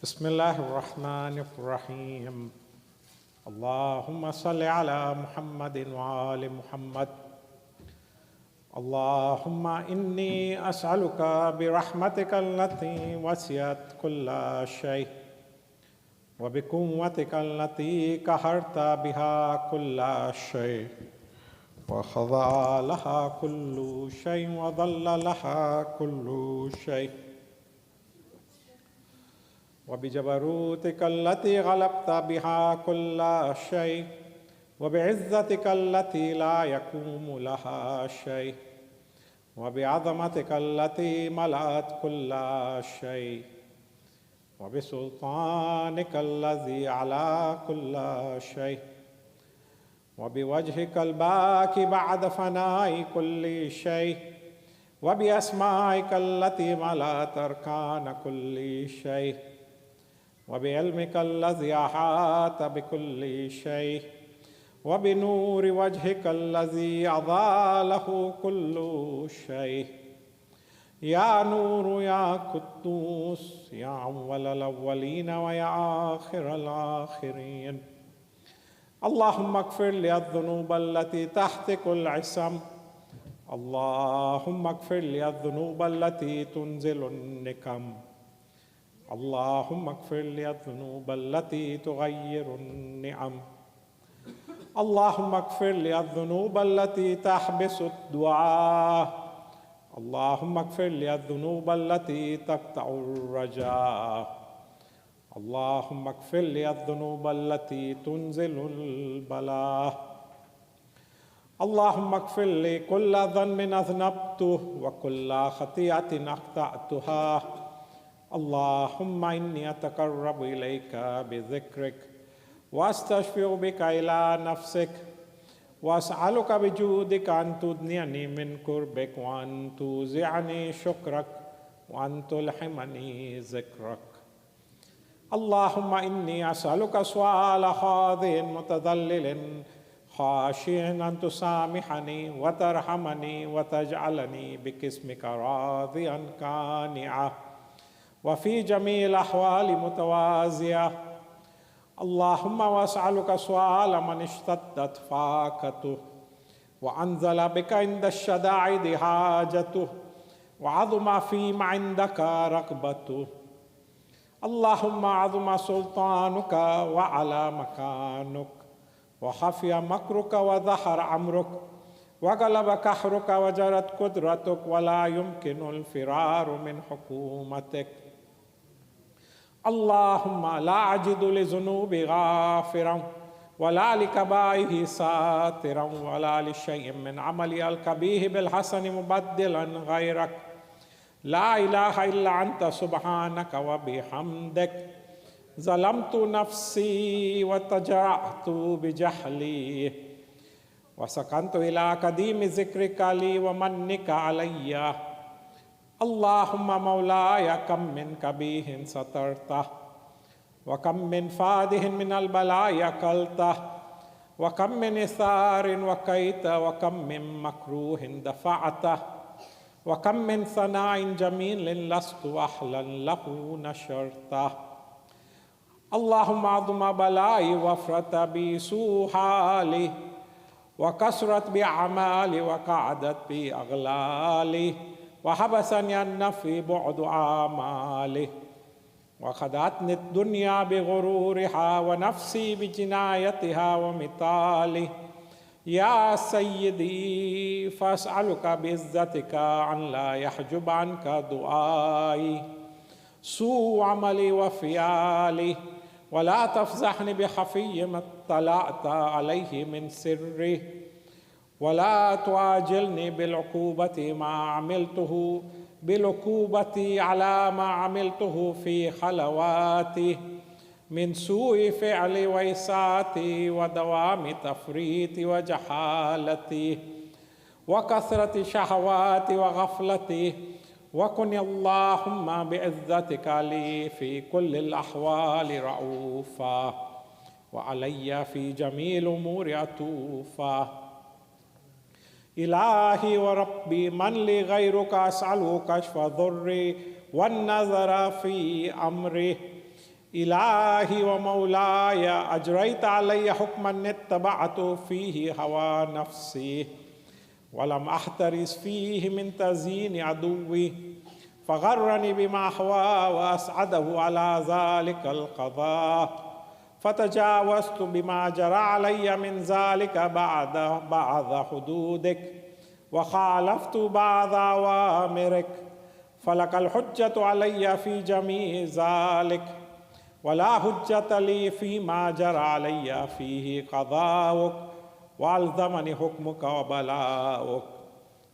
بسم الله الرحمن الرحيم. اللهم صل على محمد وآل محمد. اللهم إني أسألك برحمتك التي وسعت كل شيء وبقوتك التي قهرت بها كل شيء وخضع لها كل شيء وذل لها كل شيء، وبجبروتك التي غلبت بها كل شيء وبعزتك التي لا يقوم لها شيء وبعظمتك التي ملأت كل شيء وبسلطانك الذي على كل شيء وبوجهك الباكي بعد فناء كل شيء وبأسمائك التي ملأت أركان كل شيء وبعلمك الذي أحاط بكل شيء وبنور وجهك الذي أضاء له كل شيء. يا نور يا قدوس يا أول الأولين ويا آخر الآخرين، اللهم اغفر لي الذنوب التي تحت كل عصم. اللهم اغفر لي الذنوب التي تنزل النكم. اللهم اغفر لي الذنوب التي تغير النعم. اللهم اغفر لي الذنوب التي تحبس الدعاء. اللهم اغفر لي الذنوب التي تقطع الرجاء. اللهم اغفر لي الذنوب التي تنزل البلاء. اللهم اغفر لي كل ذنب أذنبته وكل خطيئة أخطأتها. اللهم إني أتقرب إليك بذكرك وأستشفع بك إلى نفسك وأسألك بجودك أن تدنيني من قربك وأن توزعني شكرك وأن تلحمني ذكرك. اللهم إني أسألك سؤال خاضع متذلل خاشع أن تسامحني وترحمني وتجعلني باسمك راضيا قانعا وفي جميع الأحوال متوازية. اللهم وأسألك سؤال من اشتدت فاقته وأنزل بك عند الشدائد حاجته وعظم فيما عندك رغبته. اللهم عظم سلطانك وعلى مكانك وخفي مكرك وظهر أمرك وغلب قهرك وجرت قدرتك ولا يمكن الفرار من حكومتك. اللهم لا أجد لذنوبي غافرا ولا لكبائه ساترا ولا لشيء من عملي القبيح بالحسن مبدلا غيرك. لا إله إلا أنت سبحانك وبحمدك. ظلمت نفسي وتجرأت بجهلي وسكنت إلى قديم ذكرك لي ومنك علي. اللهم مولاي كم من قبيح سترته وكم من فاده من البلايا كلته وكم من إثار وكيت وكم من مكروه دفعته وكم من ثناء جميل لست أحلا له نشرته. اللهم عظم بلائي وفرت بي سوء حالي وكسرت بي أعمالي وقعدت بي أغلالي وحبسني النفي بعد آمالي وخدعتني الدنيا بغرورها ونفسي بجنايتها ومثالي. يا سيدي فأسألك بعزتك أن لا يحجب عنك دعائي سوء عملي وفعالي ولا تفضحني بخفي ما اطلعت عليه من سري ولا تعاجلني بالعقوبة على ما عملته في خلواتي من سوء فعلي وإساءتي ودوام تفريطي وجحالتي وكثرة شهواتي وغفلتي. وكن اللهم بعزتك لي في كل الأحوال رؤوفا وعلي في جميع الأمور عطوفا. إلهي وربي من لي غيرك أسأله كشف ضري والنظر في أمري إلهي ومولاي أجريت علي حكما اتبعت فيه هوى نفسي ولم أحترس فيه من تزيين عدوي فغرني بما حوى وأسعده على ذلك القضاء فتجاوزت بما جرى علي من ذلك بعض حدودك وخالفت بعض أوامرك فلك الحجة علي في جميع ذلك ولا حجة لي فيما جرى علي فيه قضاؤك وألزمني حكمك وبلاؤك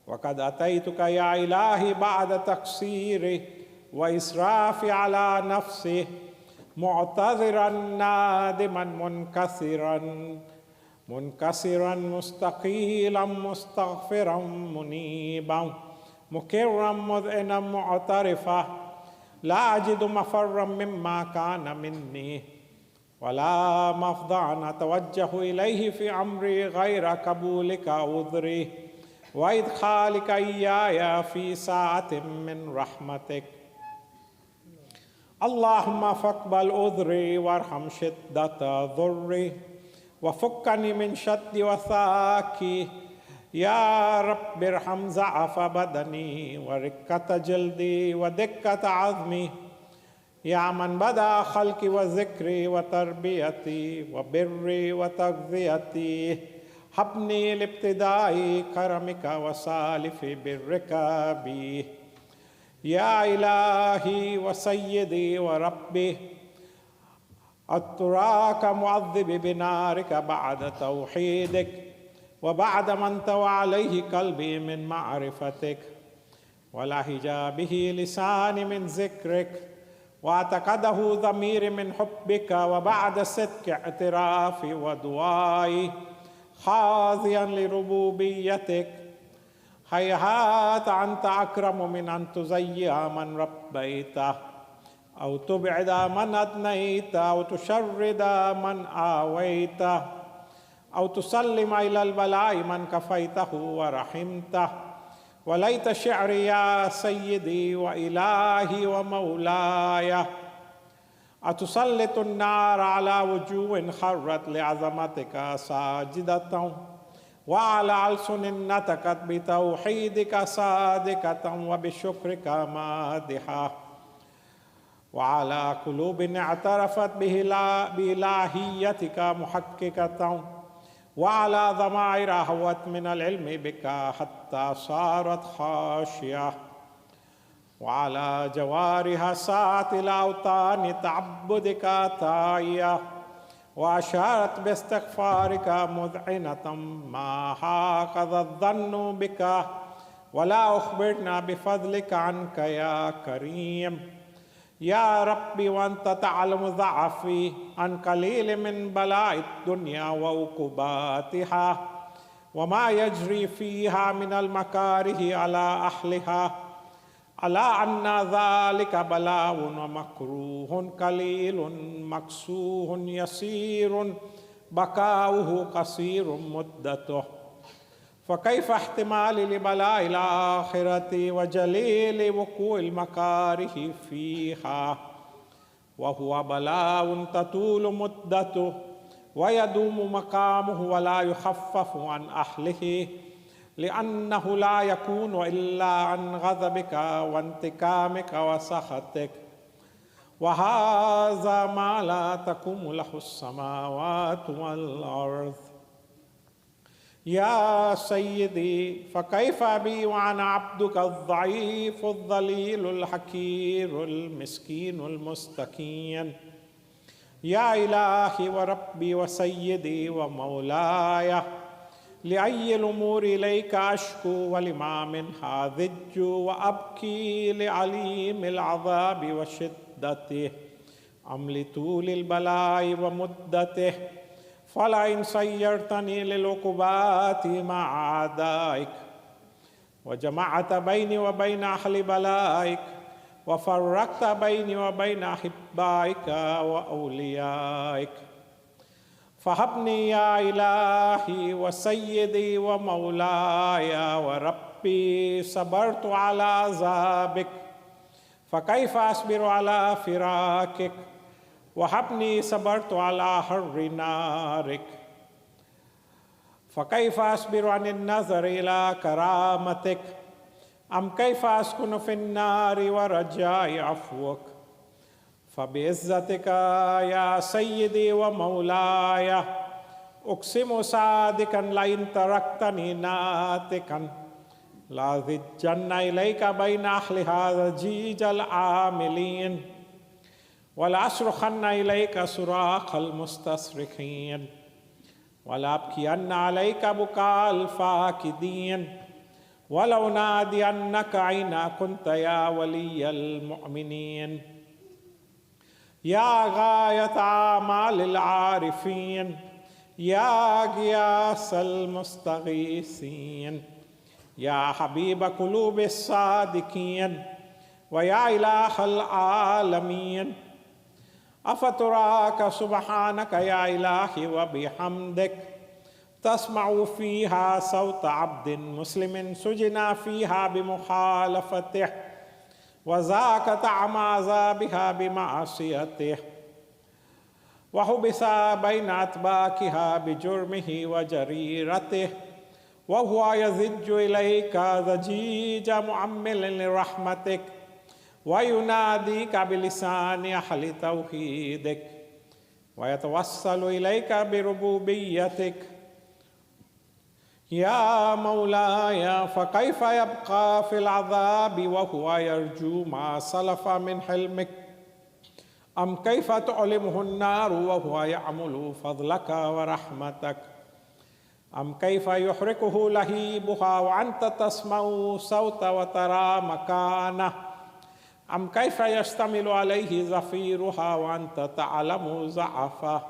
وقد أتيتك يا إلهي بعد تقصيري وإسرافي على نفسي معتذرا نادما منكسرا مستقيلا مستغفرا منيبا مكرا مذعنا معترفا لا أجد مفرا مما كان مني ولا مفضعا أتوجه إليه في أمري غير قبولك عذري وإدخالك إياي في ساعة من رحمتك. اللهم فاقبل عذري وارحم شدة ضري وفكني من شد وثاكي. يا رب ارحم ضعف بدني ورقة جلدي ودكة عظمي. يا من بدا خلقي وذكري وتربيتي وبري وتغذيتي هبني لابتداء كرمك وسالف برك بي. يا إلهي وسيدي وربي أتراك معذب بنارك بعد توحيدك وبعد ما انطوى عليه قلبي من معرفتك والهجا به لساني من ذكرك واعتقده ضميري من حبك وبعد صدق اعترافي ودعائي خاضيا لربوبيتك. هيهات أنت أكرم من أن تزيع من ربيته أو تبعد من أدنيت أو تشرد من آويته أو تسلم إلى البلاء من كفيته ورحمته. وليت شعري يا سيدي وإلهي ومولاي أتسلط النار على وجوه خرت لعظمتك ساجدة وعلى ألسن نطقت بتوحيدك صادقة وبشكرك مادحة وعلى قلوب اعترفت بإلهيتك محققة وعلى ضمائر هوت من العلم بك حتى صارت خاشية وعلى جوارها ساعت الأوطان تعبدك تائية وأشارت باستغفارك مذعنة ما هكذا الظن بك ولا أخبرنا بفضلك عنك يا كريم. يا ربي وأنت تعلم ضعفي عن قليل من بلاء الدنيا وعقوباتها وما يجري فيها من المكاره على أهلها ألا أن ذلك بلاء ومكروه قليل مكسوه يسير بقاؤه قصير مدته. فكيف احتمالي لبلاء الآخرة وجليل وقوع المكاره فيها وهو بلاء تطول مدته ويدوم مقامه ولا يخفف عن أهله لأنه لا يكون إلا عن غضبك وانتقامك وسخطك وهذا ما لا تقوم له السماوات والأرض. يا سيدي فكيف بي وأنا عبدك الضعيف الذليل الحقير المسكين المستكين. يا إلهي وربي وسيدي ومولاي لأي الأمور إليك أشكو ولما منها ضج وأبكي لعليم العذاب وشدته أم لطول البلاء ومدته. فلئن سيرتني للعقوبات مع أعدائك وجمعت بيني وبين أهل بلائك وفرقت بيني وبين أحبائك وأوليائك فهبني يا إلهي وسيدي ومولاي وربي صبرت على عذابك فكيف أصبر على فراقك وهبني صبرت على حر نارك. فكيف أصبر عن النظر إلى كرامتك؟ أم كيف أسكن في النار ورجاء عفوك؟ فبعزتك يا سيدي ومولاي أقسم صادقا لئن تركتني ناتكا لأضجن إليك بين أهل هذا الجيج العاملين ولأصرخن إليك صراخ المستصرخين ولأبكين عليك بكاء الفاقدين ولو نادينك أين كنت يا ولي المؤمنين. يا غاية آمال العارفين يا غياث المستغيثين يا حبيب قلوب الصادقين ويا إله العالمين. أفتراك سبحانك يا إلهي وبحمدك تسمع فيها صوت عبد مسلم سجن فيها بمخالفته وذاك طعم عذابها بمعصيته وحبس بين أطباقها بجرمه وجريرته وهو يزج إليك ضجيج معمل لرحمتك ويناديك بلسان أهل توحيدك ويتوسل إليك بربوبيتك. يا مولاي فكيف يبقى في العذاب وهو يرجو ما سلف من حلمك؟ أم كيف تعلمه النار وهو يعمل فضلك ورحمتك؟ أم كيف يحرقه لهيبها وأنت تسمع صوت وترى مكانه؟ أم كيف يشتمل عليه زفيرها وأنت تعلم ضعفه؟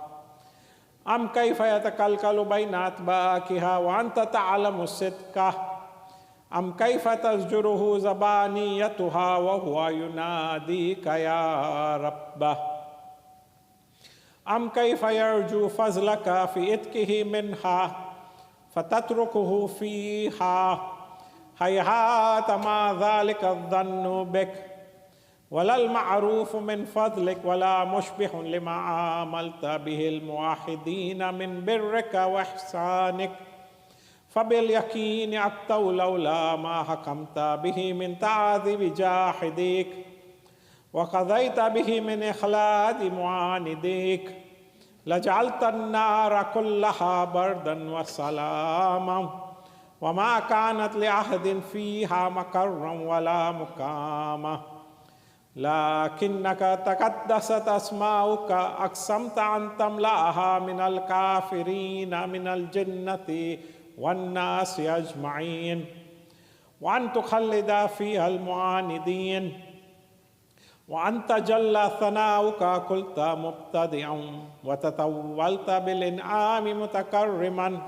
أم كيف يتكلكل بين أطباقها وأنت تعلم صدقه؟ أم كيف تزجره زبانيتها وهو يناديك يا ربه؟ أم كيف يرجو فضلك في إتكه منها فتتركه فيها؟ هيهات ما ذلك الظن بك ولا المعروف من فضلك ولا مشبه لما عاملت به الموحدين من برك وإحسانك. فباليقين أتوا لولا ما حكمت به من تعذيب جاحديك وقضيت به من إخلاد معانديك لجعلت النار كلها بردا وسلاما وما كانت لأحد فيها مقرا ولا مقاما. لكنك تقدست أسماؤك أقسمت أن تملأها من الكافرين من الجنة والناس أجمعين وأن تخلد فيها المعاندين وأن تجلى ثناؤك قلت مبتدئا وتطولت بالإنعام متكرما.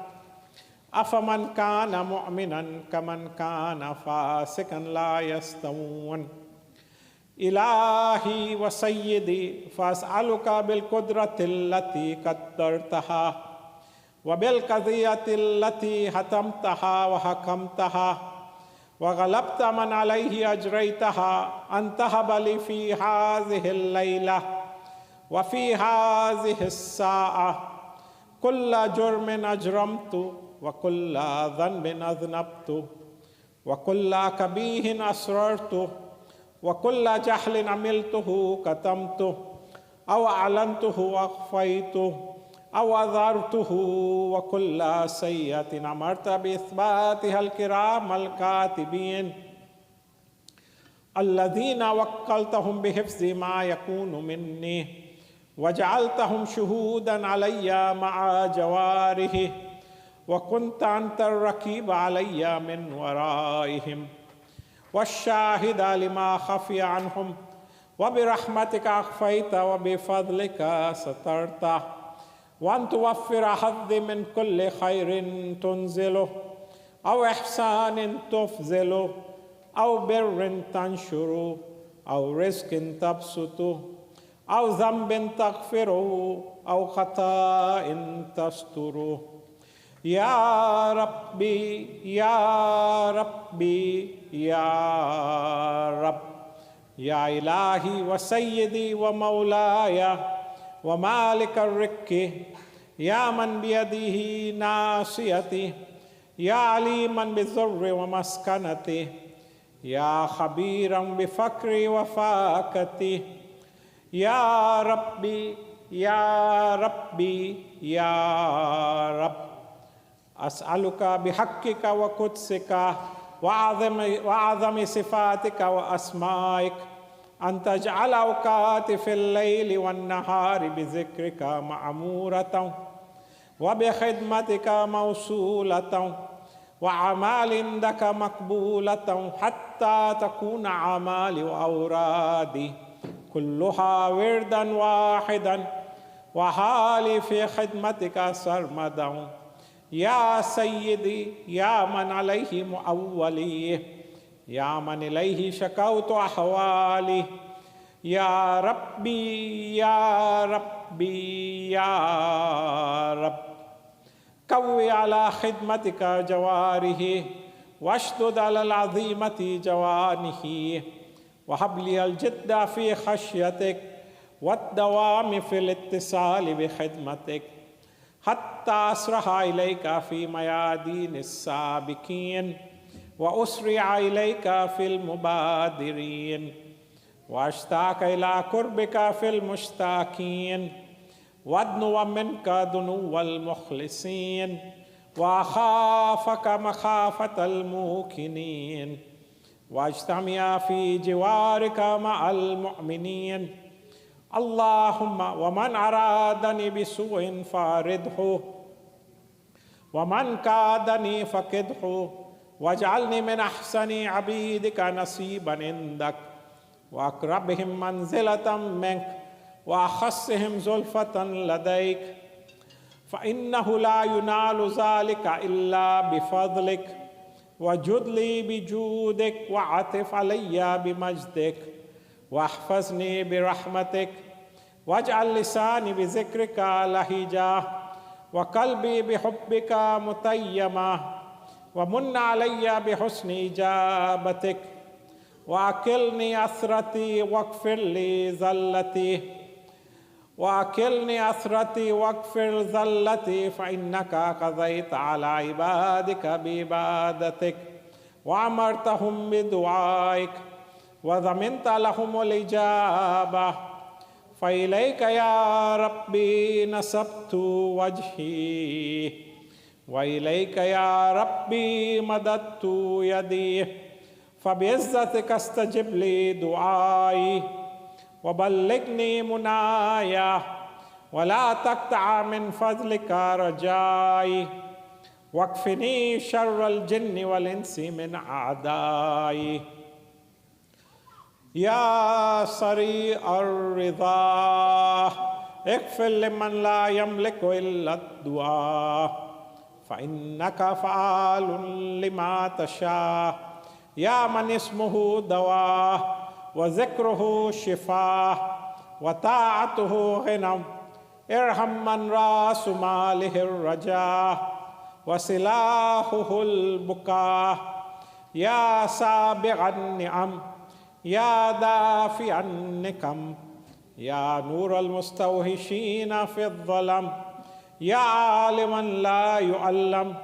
أفمن كان مؤمنا كمن كان فاسقا لا يستوون. إلهي وسيدي فأسألك بالقدرة التي قدرتها وبالقضية التي حتمتها وحكمتها وغلبت من عليه أجريتها أن تهب لي في هذه الليلة وفي هذه الساعة كل جرم أجرمت وكل ذنب أذنبت وكل كبيه أسررت وكل جهل عملته كتمته أو أعلنته أخفيته أو أظهرته وكل سيئة أمرت بإثباتها الكرام الكاتبين الذين وكلتهم بحفظ ما يكون مني وجعلتهم شهودا علي مع جواره وكنت أنت الرقيب علي من ورائهم والشاهد لما خفي عنهم وبرحمتك أخفيت وبفضلك سترت وأن توفر حظي من كل خير تنزله أو إحسان تفزله أو بر تنشره أو رزق تبسطه أو ذنب تغفره أو خطأ تستره. يا ربي يا ربي يا رب يا إلهي وسيدي ومولاي ومالك الرك يا من بيده ناصيتي يا عليما بالضر ومسكنتي يا خبيرا بفقري وفاكتي يا ربي يا ربي يا رب أسألك بحقك وقدسك وأعظم صفاتك وأسمائك أن تجعل أوقاتي في الليل والنهار بذكرك معمورة وبخدمتك موصولة وأعمال عندك مقبولة حتى تكون أعمالي وأورادي كلها وردا واحدا وحالي في خدمتك سرمدا يا سيدي يا من عليه مؤولي يا من إليه شكوت أحوالي يا ربي يا ربي يا رب قوي على خدمتك جواره واشدد على العظيمة جوانه وهب لي الجد في خشيتك والدوام في الاتصال بخدمتك حتى أسرع إليك في ميادين السابقين وأسرع إليك في المبادرين وأشتاق إلى قربك في المشتاقين وأدنو منك دنو المخلصين وأخافك مخافة الموقنين واجتمع في جوارك مع المؤمنين اللهم ومن أرادني بسوء فارده ومن كادني فكده واجعلني من أحسن عبيدك نصيبا عندك وأقربهم منزلة منك وأخصهم زلفة لديك فإنه لا ينال ذلك إلا بفضلك وجد لي بجودك وعطف علي بمجدك واحفظني برحمتك واجعل لساني بذكرك لهجة وقلبي بحبك متيما ومن علي بحسن إجابتك وأكلني أثرتي واغفر لي زلتي وأكلني أثرتي واغفر زلتي فإنك قضيت على عبادك بعبادتك وأمرتهم بدعائك وضمنت لهم الإجابة فإليك يا ربي نسبت وجهي وإليك يا ربي مددت يدي فبعزتك استجب لي دعائي وبلغني منايا ولا تقطع من فضلك رجائي واكفني شر الجن والإنس من أعدائي يا سريع الرضا اغفر لمن لا يملك إلا الدعاء فإنك فعال لما تشاء يا من اسمه دواء وذكره شفاء وطاعته غنى ارحم من راس ماله الرجاء وسلاحه البكاء يا سابغ النعم يا دافع النكم يا نور المستوحشين في الظلم يا عالما لا يعلم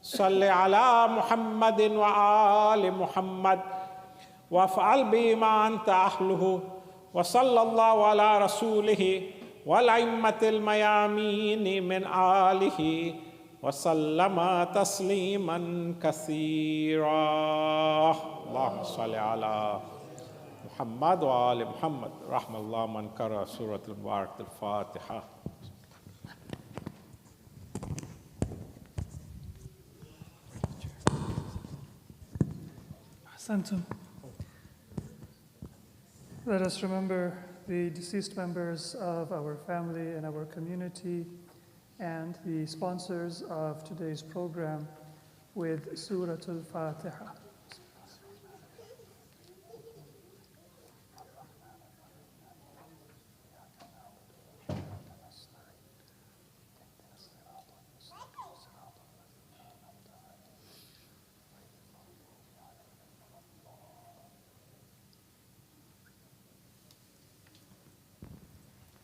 صل على محمد وآل محمد وافعل بي ما أنت أهله وصلى الله على رسوله والأئمة الميامين من آله وسلم تسليما كثيرا اللهم صل على محمد وآل محمد رحم الله من قرأ سورة المباركة الفاتحة. Hassan, let us remember the deceased members of our family and our community and the sponsors of today's program with Surah Al-Fatiha.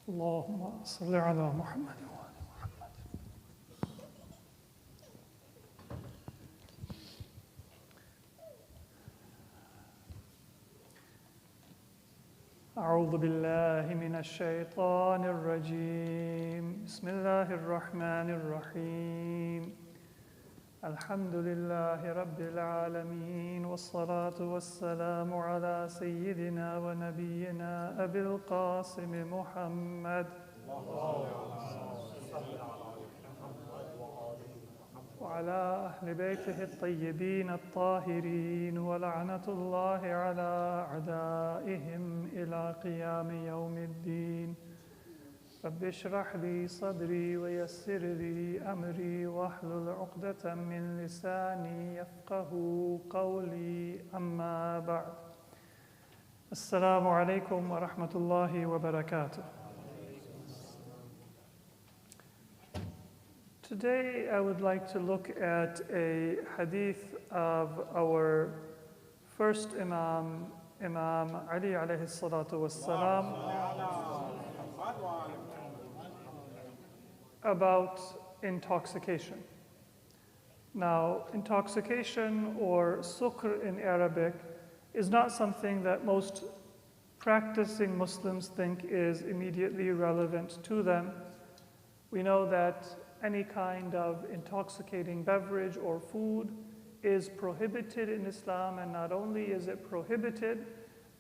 اللهم صل على محمد وآل محمد. أعوذ بالله من الشيطان الرجيم. بسم الله الرحمن الرحيم. الحمد لله رب العالمين، والصلاة والسلام على سيدنا ونبينا أبي القاسم محمد وعلى أهل بيته الطيبين الطاهرين، ولعنة الله على أعدائهم إلى قيام يوم الدين. رب اشرح لي صدري ويسر لي أمري واحلل عقدة من لساني يفقه قولي. أما بعد. السلام عليكم ورحمة الله وبركاته. Today I would like to look at a hadith of our first Imam, Imam Ali alayhi salatu wassalam, about intoxication. Now, intoxication, or sukr in Arabic, is not something that most practicing Muslims think is immediately relevant to them. We know that any kind of intoxicating beverage or food is prohibited in Islam, and not only is it prohibited,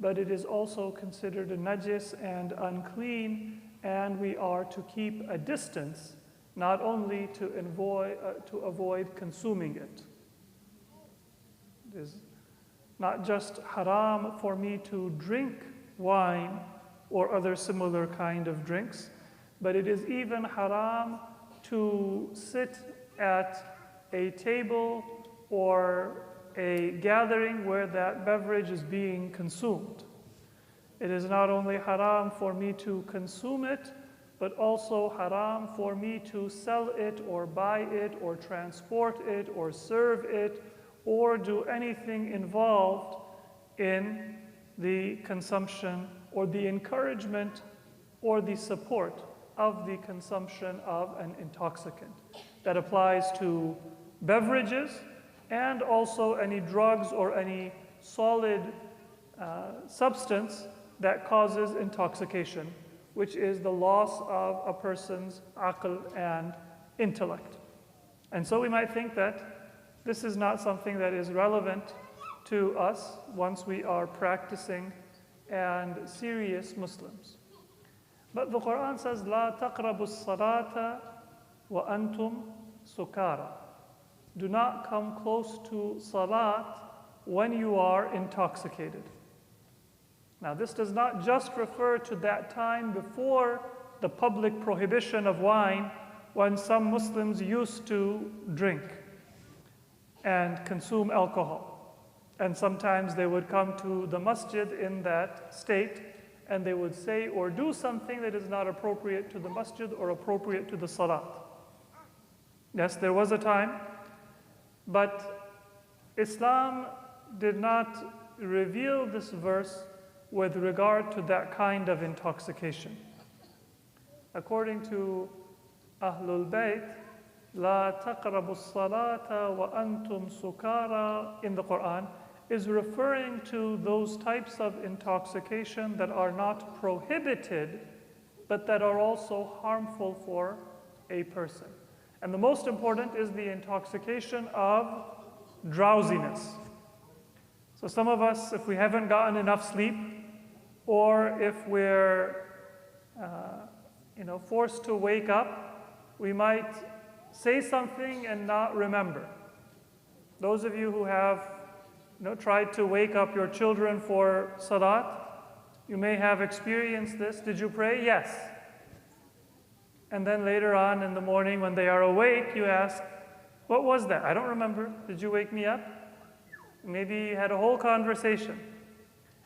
but it is also considered a najis and unclean, and we are to keep a distance, not only to avoid consuming it. It is not just haram for me to drink wine or other similar kind of drinks, but it is even haram to sit at a table or a gathering where that beverage is being consumed. It is not only haram for me to consume it, but also haram for me to sell it or buy it or transport it or serve it or do anything involved in the consumption or the encouragement or the support of the consumption of an intoxicant. That applies to beverages and also any drugs or any solid substance that causes intoxication, which is the loss of a person's aql and intellect. And so we might think that this is not something that is relevant to us once we are practicing and serious Muslims. But the Quran says, "La taqrabu as-salata wa antum sukara." Do not come close to salat when you are intoxicated. Now, this does not just refer to that time before the public prohibition of wine, when some Muslims used to drink and consume alcohol. And sometimes they would come to the masjid in that state, and they would say or do something that is not appropriate to the masjid or appropriate to the salat. Yes, there was a time, but Islam did not reveal this verse with regard to that kind of intoxication. According to Ahlul Bayt, "La taqrabu as-salata wa antum sukara" in the Quran is referring to those types of intoxication that are not prohibited, but that are also harmful for a person. And the most important is the intoxication of drowsiness. So some of us, if we haven't gotten enough sleep, or if we're forced to wake up, we might say something and not remember. Those of you who have tried to wake up your children for salat, you may have experienced this. Did you pray? Yes. And then later on in the morning when they are awake, you ask, what was that? I don't remember. Did you wake me up? Maybe you had a whole conversation.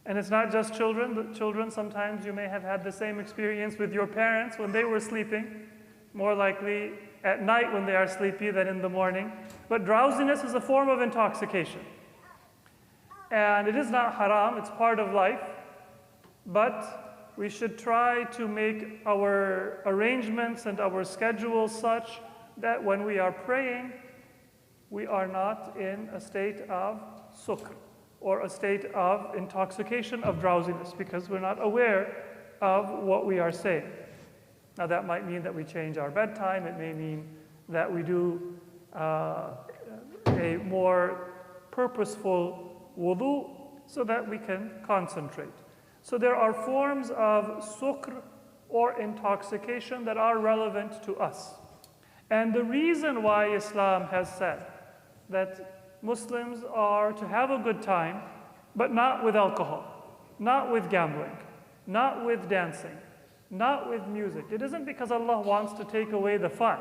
And it's not just children, but children, sometimes you may have had the same experience with your parents when they were sleeping, more likely at night when they are sleepy than in the morning. But drowsiness is a form of intoxication. And it is not haram, it's part of life, but we should try to make our arrangements and our schedule such that when we are praying, we are not in a state of sukr or a state of intoxication, of drowsiness, because we're not aware of what we are saying. Now that might mean that we change our bedtime. It may mean that we do a more purposeful wudu so that we can concentrate. So there are forms of sukr or intoxication that are relevant to us. And the reason why Islam has said that Muslims are to have a good time, but not with alcohol, not with gambling, not with dancing, not with music. It isn't because Allah wants to take away the fun,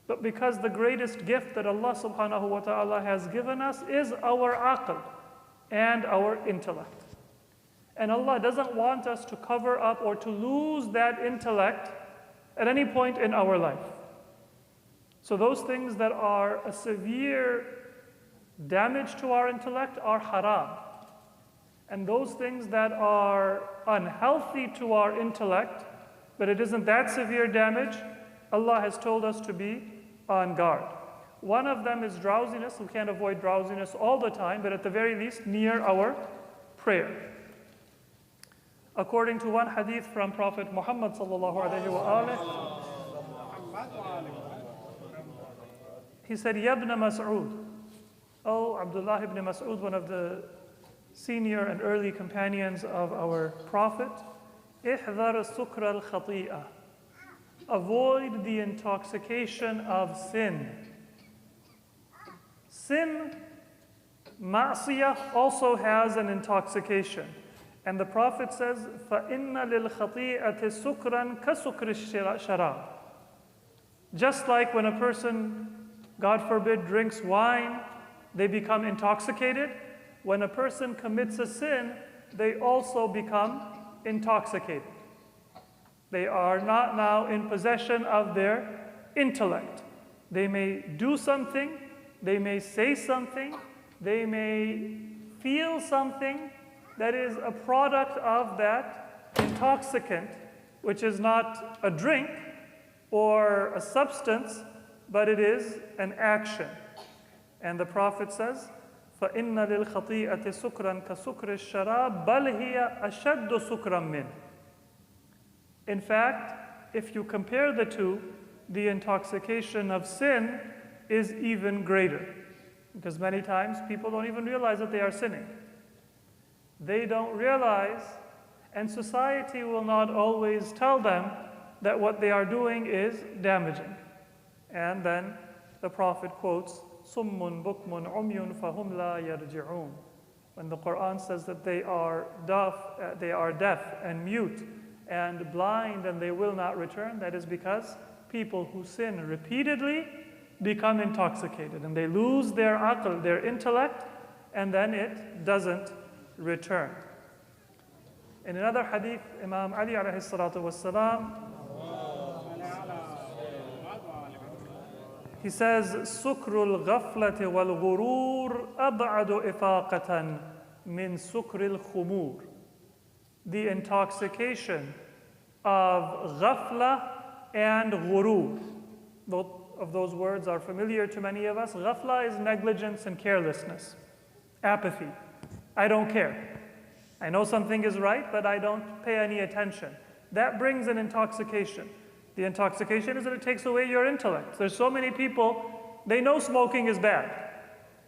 but because the greatest gift that Allah subhanahu wa ta'ala has given us is our aql and our intellect. And Allah doesn't want us to cover up or to lose that intellect at any point in our life. So those things that are a severe damage to our intellect are haram. And those things that are unhealthy to our intellect, but it isn't that severe damage, Allah has told us to be on guard. One of them is drowsiness. We can't avoid drowsiness all the time, but at the very least near our prayer. According to one hadith from Prophet Muhammad sallallahu alaihi wasallam, he said, "Yabna Mas'ud, oh Abdullah ibn Mas'ud, one of the senior and early companions of our Prophet, ihdhar sukr al-khati'ah, avoid the intoxication of sin." Sin, ma'siyah, also has an intoxication. And the Prophet says, فَإِنَّ لِلْخَطِيئَةِ سُكْرًا كَسُكْرِ الشَّرَابِ. Just like when a person, God forbid, drinks wine, they become intoxicated. When a person commits a sin, they also become intoxicated. They are not now in possession of their intellect. They may do something, they may say something, they may feel something that is a product of that intoxicant, which is not a drink or a substance, but it is an action. And the Prophet says, فَإِنَّ لِلْخَطِيئَةِ سُكْرًا كَسُكْرِ الشَّرَابِ بَلْ هِيَ أَشَدُّ سُكْرًا مِنْ. In fact, if you compare the two, the intoxication of sin is even greater. Because many times people don't even realize that they are sinning. They don't realize, and society will not always tell them that what they are doing is damaging. And then the Prophet quotes, صُمٌّ بُكْمٌ عُمْيٌ فَهُمْ لَا يَرْجِعُونَ. When the Quran says that they are deaf and mute and blind and they will not return, that is because people who sin repeatedly become intoxicated and they lose their aql, their intellect, and then it doesn't return. In another hadith, Imam Ali alayhi salatu wassalam, he says, "Sukrul ghaflati wal ghurur ab'adu ifaqatan min sukril khumur." The intoxication of ghafla and ghurur. Both of those words are familiar to many of us. Ghafla is negligence and carelessness, apathy. I don't care. I know something is right, but I don't pay any attention. That brings an intoxication. The intoxication is that it takes away your intellect. There's so many people, they know smoking is bad,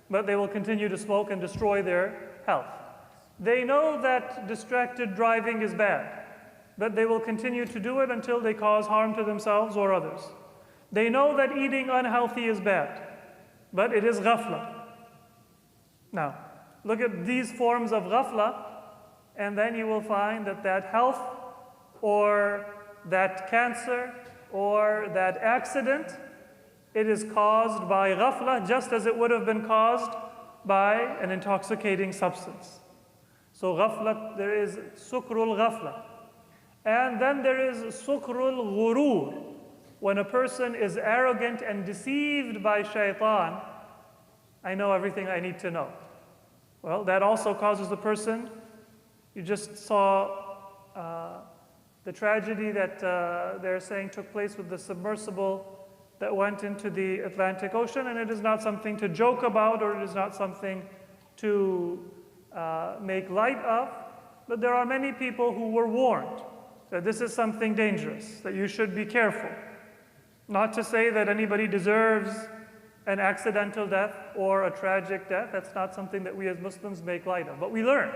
but they will continue to smoke and destroy their health. They know that distracted driving is bad, but they will continue to do it until they cause harm to themselves or others. They know that eating unhealthy is bad, but it is ghafla. Now, look at these forms of ghafla, and then you will find that that health or that cancer or that accident, it is caused by ghafla just as it would have been caused by an intoxicating substance. So ghafla, there is sukrul ghafla. And then there is sukrul ghurur. When a person is arrogant and deceived by shaitan, I know everything I need to know. Well, that also causes the person, you just saw the tragedy that they're saying took place with the submersible that went into the Atlantic Ocean, and it is not something to joke about, or it is not something to make light of, but there are many people who were warned that this is something dangerous, that you should be careful. Not to say that anybody deserves an accidental death or a tragic death. That's not something that we as Muslims make light of, but we learn.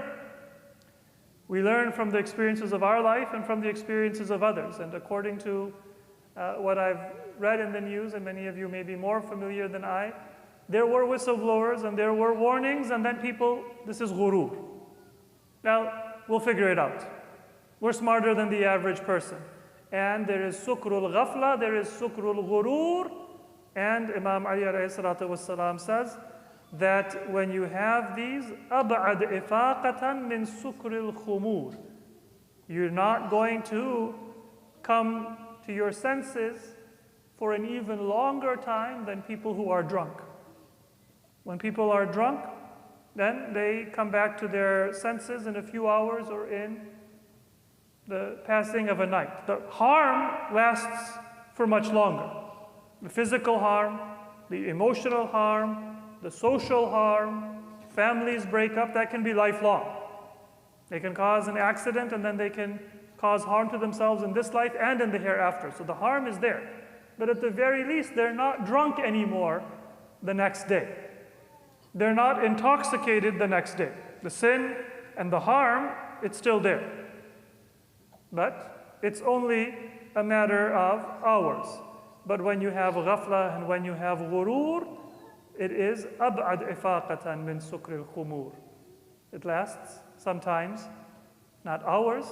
We learn from the experiences of our life and from the experiences of others, and according to what I've read in the news, and many of you may be more familiar than I, there were whistleblowers and there were warnings, and then people, this is ghurur. Now, we'll figure it out. We're smarter than the average person. And there is sukrul ghafla, there is sukrul ghurur, and Imam Ali alayhi salatu wassalam says that when you have these, أَبْعَدْ إِفَاقَةً مِنْ سُكْرِ الْخُمُورِ, you're not going to come to your senses for an even longer time than people who are drunk. When people are drunk, then they come back to their senses in a few hours or in the passing of a night. The harm lasts for much longer. The physical harm, the emotional harm, the social harm, families break up, that can be lifelong. They can cause an accident and then they can cause harm to themselves in this life and in the hereafter. So the harm is there. But at the very least, they're not drunk anymore the next day. They're not intoxicated the next day. The sin and the harm, it's still there. But it's only a matter of hours. But when you have ghafla and when you have ghurur, it is أبعد إفاقة من سكر الخمور. It lasts sometimes, not hours,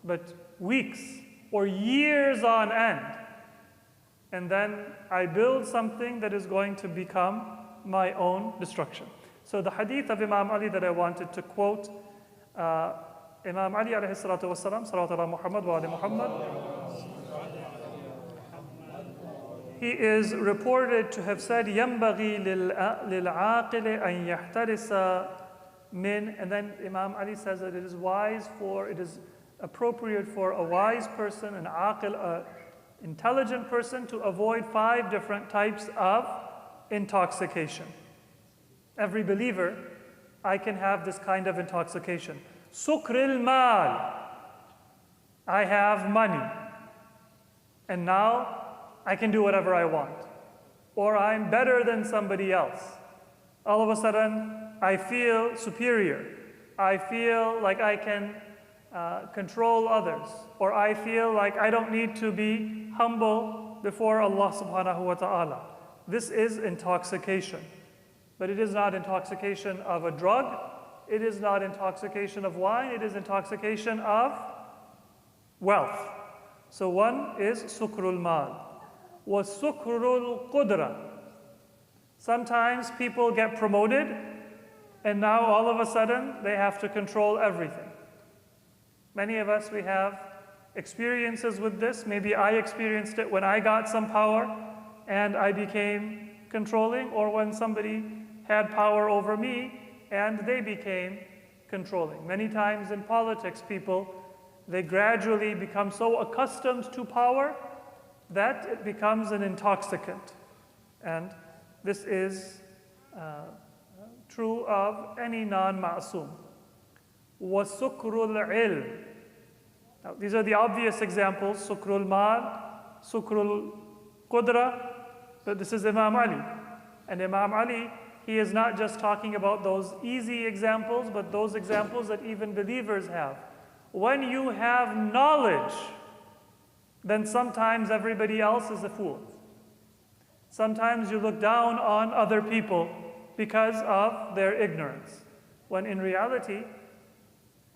but weeks or years on end. And then I build something that is going to become my own destruction. So the hadith of Imam Ali that I wanted to quote, Imam Ali alayhi salatu wassalam, salawat ala Muhammad wa ali Muhammad, he is reported to have said, يَنْبَغِي لِلْعَاقِلِ أَنْ يَحْتَرِسَ مِنْ, and then Imam Ali says that it is appropriate for a wise person, an aqil, an intelligent person, to avoid 5 different types of intoxication. Every believer, I can have this kind of intoxication. Sukril mal. I have money. And now I can do whatever I want. Or I'm better than somebody else. All of a sudden, I feel superior. I feel like I can control others. Or I feel like I don't need to be humble before Allah subhanahu wa ta'ala. This is intoxication. But it is not intoxication of a drug. It is not intoxication of wine. It is intoxication of wealth. So one is sukrul mal. Was sukrul qudra. Sometimes people get promoted and now all of a sudden they have to control everything. Many of us, we have experiences with this. Maybe I experienced it when I got some power and I became controlling, or when somebody had power over me and they became controlling. Many times in politics, people, they gradually become so accustomed to power that it becomes an intoxicant. And this is true of any non-ma'soom. وَسُكْرُ الْعِلْمِ. Now, these are the obvious examples, sukrul mal, sukrul qudra, but this is Imam Ali. And Imam Ali, he is not just talking about those easy examples, but those examples that even believers have. When you have knowledge, then sometimes everybody else is a fool. Sometimes you look down on other people because of their ignorance. When in reality,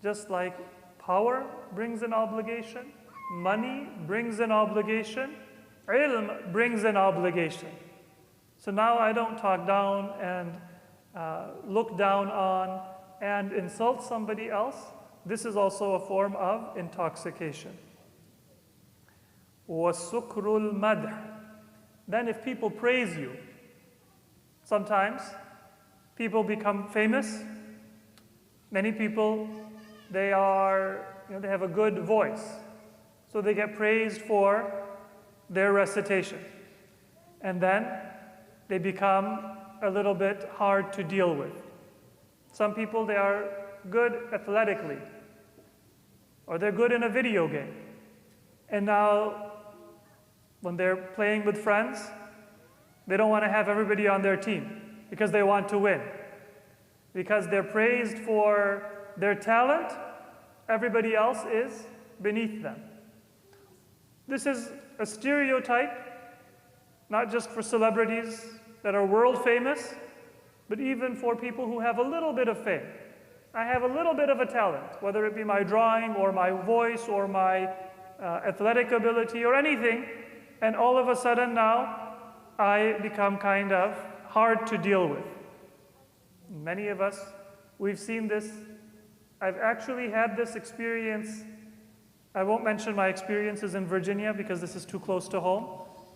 just like power brings an obligation, money brings an obligation, ilm brings an obligation. So now I don't talk down and look down on and insult somebody else. This is also a form of intoxication. وَسُكْرُ الْمَدْحِ. Then if people praise you, sometimes people become famous. Many people, they are, they have a good voice. So they get praised for their recitation. And then they become a little bit hard to deal with. Some people, they are good athletically, or they're good in a video game. And now, when they're playing with friends, they don't want to have everybody on their team because they want to win. Because they're praised for their talent, everybody else is beneath them. This is a stereotype, not just for celebrities that are world famous, but even for people who have a little bit of fame. I have a little bit of a talent, whether it be my drawing or my voice or my athletic ability or anything, and all of a sudden now I become kind of hard to deal with. Many of us, we've seen this. I've actually had this experience. I won't mention my experiences in Virginia because this is too close to home,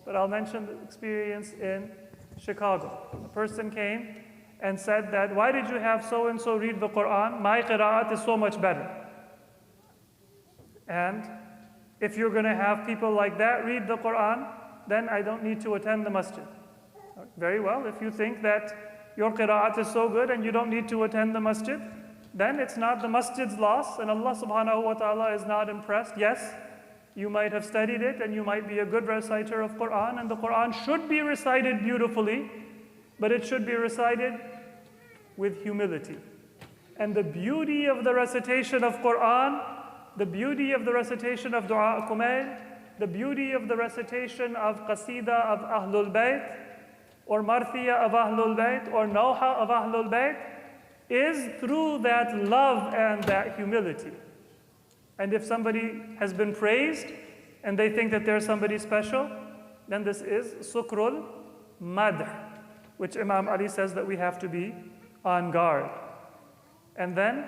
but I'll mention the experience in Chicago. A person came and said that, why did you have so-and-so read the Quran? My qira'at is so much better. And if you're going to have people like that read the Quran, then I don't need to attend the masjid. Very well, if you think that your qira'at is so good and you don't need to attend the masjid, then it's not the masjid's loss, and Allah subhanahu wa ta'ala is not impressed. Yes, you might have studied it and you might be a good reciter of Quran, and the Quran should be recited beautifully, but it should be recited with humility. And the beauty of the recitation of Quran, the beauty of the recitation of Dua Kumail, the beauty of the recitation of Qasida of Ahlul Bayt, or Marthiya of Ahlul Bayt, or Nawha of Ahlul Bayt, is through that love and that humility. And if somebody has been praised and they think that they're somebody special, then this is sukrul madh, which Imam Ali says that we have to be on guard. And then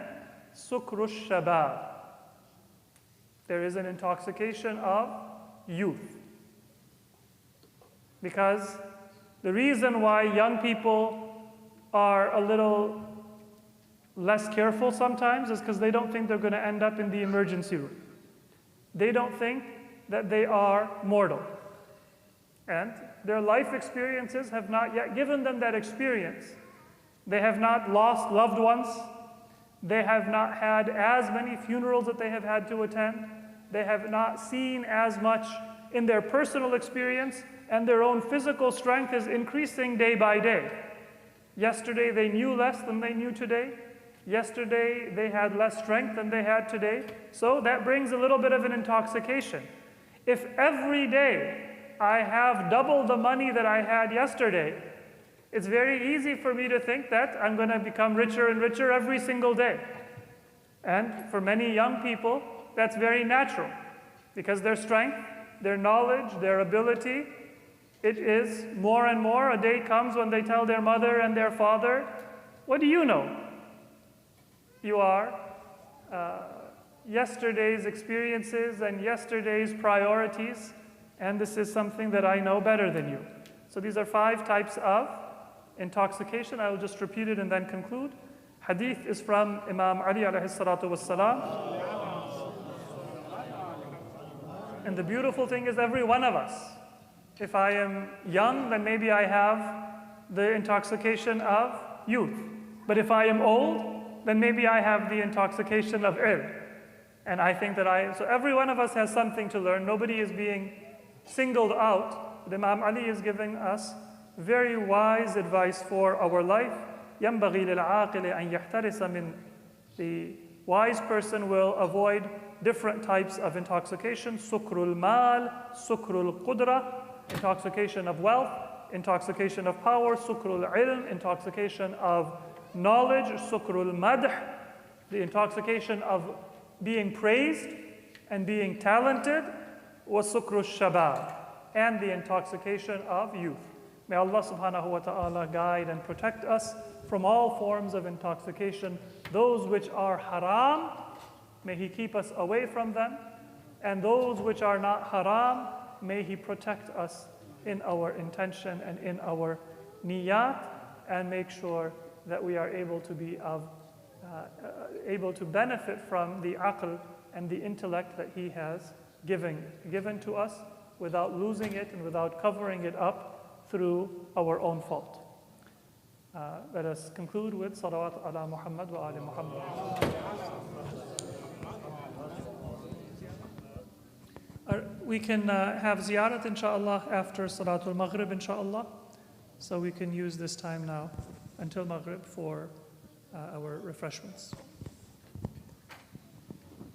sukru shabab. There is an intoxication of youth. Because the reason why young people are a little less careful sometimes is because they don't think they're going to end up in the emergency room. They don't think that they are mortal. And their life experiences have not yet given them that experience. They have not lost loved ones. They have not had as many funerals that they have had to attend. They have not seen as much in their personal experience, and their own physical strength is increasing day by day. Yesterday they knew less than they knew today. Yesterday they had less strength than they had today. So that brings a little bit of an intoxication. If every day I have double the money that I had yesterday, it's very easy for me to think that I'm going to become richer and richer every single day. And for many young people, that's very natural, because their strength, their knowledge, their ability, it is more and more. A day comes when they tell their mother and their father, what do you know? You are yesterday's experiences and yesterday's priorities, and this is something that I know better than you. So these are 5 types of intoxication. I will just repeat it and then conclude. Hadith is from Imam Ali alayhi salatu wassalam. And the beautiful thing is, every one of us, if I am young, then maybe I have the intoxication of youth. But if I am old, then maybe I have the intoxication of ilm. And I think that so every one of us has something to learn. Nobody is being singled out. But Imam Ali is giving us very wise advice for our life. يَنْبَغِي لِلْعَاقِلِ أَنْ يَحْتَرِسَ مِنْ. The wise person will avoid different types of intoxication. Sukrul mal, sukrul qudra, intoxication of wealth, intoxication of power, sukrul ilm, intoxication of knowledge, sukrul madh, the intoxication of being praised and being talented, was sukrul shabab, and the intoxication of youth. May Allah subhanahu wa ta'ala guide and protect us from all forms of intoxication. Those which are haram, may He keep us away from them, and those which are not haram, may He protect us in our intention and in our niyat, and make sure that we are able to be able to benefit from the aql and the intellect that He has given to us without losing it and without covering it up through our own fault. Let us conclude with salawat ala Muhammad wa ali Muhammad. We can have ziyarat inshallah after Salatul Maghrib inshallah. So we can use this time now until Maghrib for our refreshments.